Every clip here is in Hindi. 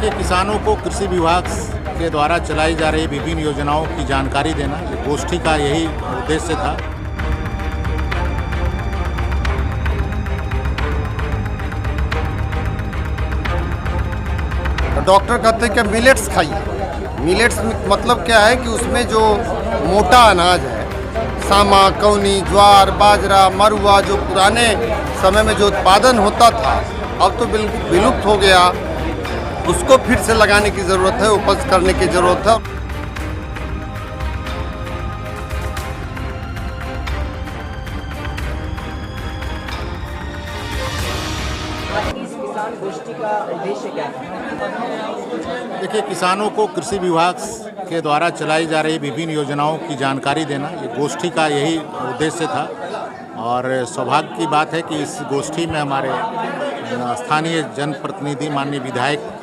देखिए, किसानों को कृषि विभाग के द्वारा चलाई जा रही विभिन्न योजनाओं की जानकारी देना, ये गोष्ठी का यही उद्देश्य था। डॉक्टर कहते हैं कि मिलेट्स खाइए। मिलेट्स मतलब क्या है कि उसमें जो मोटा अनाज है, सामा, कौनी, ज्वार, बाजरा, मरुआ, जो पुराने समय में जो उत्पादन होता था अब तो बिल्कुल विलुप्त हो गया, उसको फिर से लगाने की ज़रूरत है, उपज करने की ज़रूरत है। इस किसान गोष्ठी का उद्देश्य क्या है? देखिए, किसानों को कृषि विभाग के द्वारा चलाई जा रही विभिन्न योजनाओं की जानकारी देना, ये गोष्ठी का यही उद्देश्य था। और सौभाग्य की बात है कि इस गोष्ठी में हमारे स्थानीय जनप्रतिनिधि, माननीय विधायक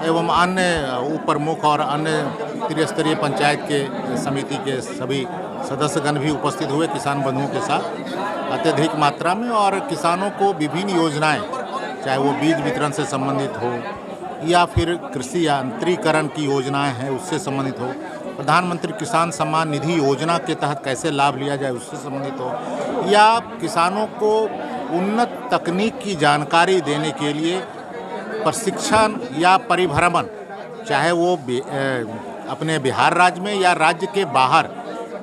एवं अन्य उप प्रमुख और अन्य त्रिस्तरीय पंचायत के समिति के सभी सदस्यगण भी उपस्थित हुए किसान बंधुओं के साथ अत्यधिक मात्रा में। और किसानों को विभिन्न योजनाएं, चाहे वो बीज वितरण से संबंधित हो या फिर कृषि यांत्रिकरण की योजनाएं हैं उससे संबंधित हो, प्रधानमंत्री किसान सम्मान निधि योजना के तहत कैसे लाभ लिया जाए उससे संबंधित हो, या किसानों को उन्नत तकनीक की जानकारी देने के लिए प्रशिक्षण या परिभ्रमण, चाहे वो अपने बिहार राज्य में या राज्य के बाहर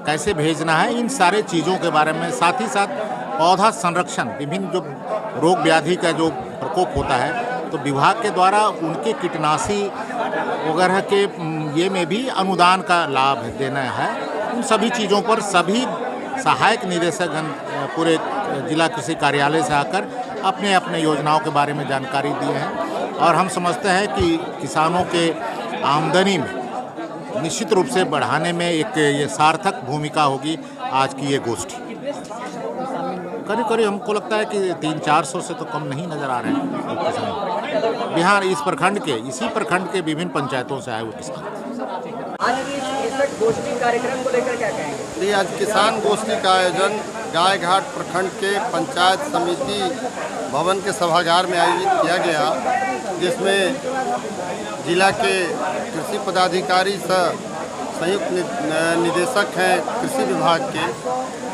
कैसे भेजना है, इन सारे चीज़ों के बारे में, साथ ही साथ पौधा संरक्षण, विभिन्न जो रोग व्याधि का जो प्रकोप होता है तो विभाग के द्वारा उनके कीटनाशी वगैरह के ये में भी अनुदान का लाभ देना है। उन सभी चीज़ों पर सभी सहायक निदेशकगण पूरे जिला कृषि कार्यालय से आकर अपने अपने योजनाओं के बारे में जानकारी दिए हैं। और हम समझते हैं कि किसानों के आमदनी में निश्चित रूप से बढ़ाने में एक ये सार्थक भूमिका होगी आज की ये गोष्ठी। करीब हमको लगता है कि 300-400 से तो कम नहीं नज़र आ रहे हैं किसान बिहार, इसी प्रखंड के विभिन्न पंचायतों से आए हुए किसान। आज की इस गोष्ठी कार्यक्रम को लेकर क्या कहेंगे? आज किसान गोष्ठी का आयोजन गायघाट प्रखंड के पंचायत समिति भवन के सभागार में आयोजित किया गया, जिसमें जिला के कृषि पदाधिकारी संयुक्त निदेशक हैं कृषि विभाग के,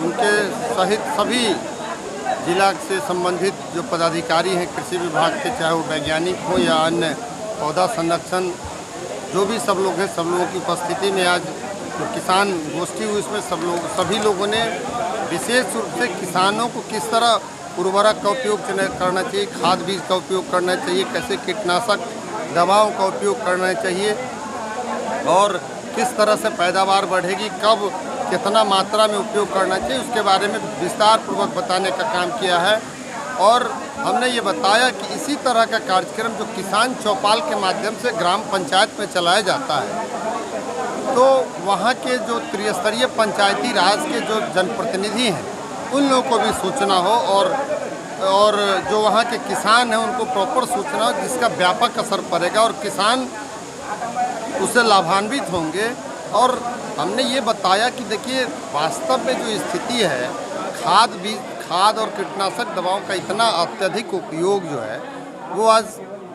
उनके सहित सभी जिला से संबंधित जो पदाधिकारी हैं कृषि विभाग के, चाहे वो वैज्ञानिक हो या अन्य पौधा संरक्षण, जो भी सब लोग हैं, सब लोगों की उपस्थिति में आज जो किसान गोष्ठी हुई, इसमें सभी लोगों ने विशेष रूप से किसानों को किस तरह उर्वरक का उपयोग करना चाहिए, खाद बीज का उपयोग करना चाहिए, कैसे कीटनाशक दवाओं का उपयोग करना चाहिए और किस तरह से पैदावार बढ़ेगी, कब कितना मात्रा में उपयोग करना चाहिए, उसके बारे में विस्तार पूर्वक बताने का काम किया है। और हमने ये बताया कि इसी तरह का कार्यक्रम जो किसान चौपाल के माध्यम से ग्राम पंचायत में चलाया जाता है, तो वहाँ के जो त्रिस्तरीय पंचायती राज के जो जनप्रतिनिधि हैं उन लोगों को भी सूचना हो और जो वहाँ के किसान हैं उनको प्रॉपर सूचना हो, जिसका व्यापक असर पड़ेगा और किसान उससे लाभान्वित होंगे। और हमने ये बताया कि देखिए, वास्तव में जो स्थिति है, खाद और कीटनाशक दवाओं का इतना अत्यधिक उपयोग जो है वो आज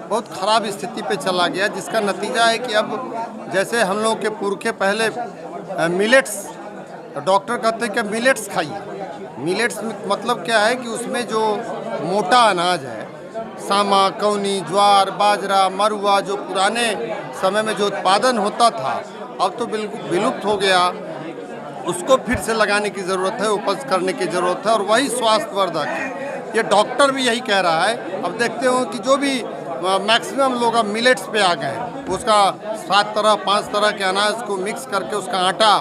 बहुत ख़राब स्थिति पे चला गया, जिसका नतीजा है कि अब जैसे हम लोग के पुरखे पहले मिलेट्स, डॉक्टर कहते हैं कि मिलेट्स खाइए। मिलेट्स मतलब क्या है कि उसमें जो मोटा अनाज है, सामा, कौनी, ज्वार, बाजरा, मरुआ, जो पुराने समय में जो उत्पादन होता था अब तो बिल्कुल विलुप्त हो गया, उसको फिर से लगाने की ज़रूरत है, उपज करने की ज़रूरत है और वही स्वास्थ्यवर्धक है। ये डॉक्टर भी यही कह रहा है। अब देखते हो कि जो भी मैक्सिमम लोग अब मिलेट्स पे आ गए, उसका 7 तरह 5 तरह के अनाज को मिक्स करके उसका आटा,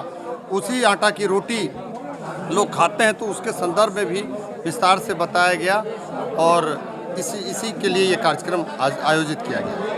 उसी आटा की रोटी लोग खाते हैं, तो उसके संदर्भ में भी विस्तार से बताया गया और इसी के लिए ये कार्यक्रम आज आयोजित किया गया।